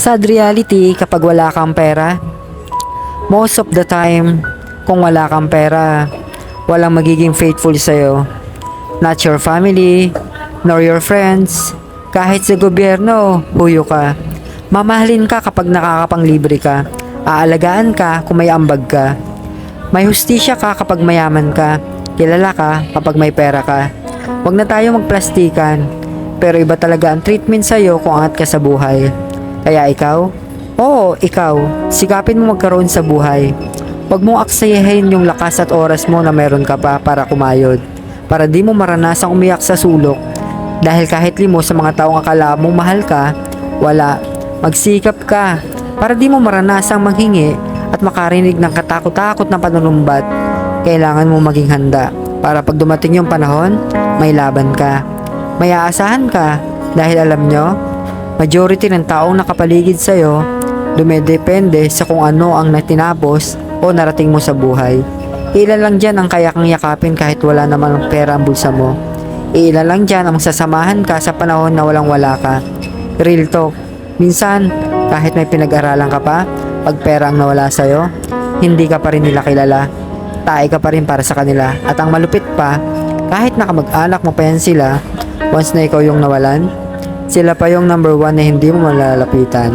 Sad reality kapag wala kang pera. Most of the time, kung wala kang pera, walang magiging faithful sa'yo. Not your family, nor your friends. Kahit sa gobyerno, huyo ka. Mamahalin ka kapag nakakapanglibre ka. Aalagaan ka kung may ambag ka. May hustisya ka kapag mayaman ka. Kilala ka kapag may pera ka. Huwag na tayo magplastikan. Pero iba talaga ang treatment sa'yo kung angat ka sa buhay. Kaya ikaw? Oo, ikaw. Sikapin mo magkaroon sa buhay. Huwag mong aksayahin yung lakas at oras mo na meron ka pa para kumayod. Para di mo maranasang umiyak sa sulok. Dahil kahit limo sa mga taong akala mong mahal ka, wala. Magsikap ka para di mo maranasang manghingi at makarinig ng katakot-takot na panunumbat. Kailangan mo maging handa para pag dumating yung panahon, may laban ka. May aasahan ka dahil alam nyo, majority ng taong nakapaligid sa'yo, dumedepende sa kung ano ang natinapos o narating mo sa buhay. Ilan lang dyan ang kaya kang yakapin kahit wala naman pera ang bulsa mo. Ilan lang dyan ang sasamahan ka sa panahon na walang wala ka. Real talk, minsan kahit may pinag-aralan ka pa, pag pera ang nawala sa'yo, hindi ka pa rin nila kilala. Tae ka pa rin para sa kanila. At ang malupit pa, kahit nakamag-anak mo pa yan sila, once na ikaw yung nawalan, sila pa yung number one na hindi mo malalapitan.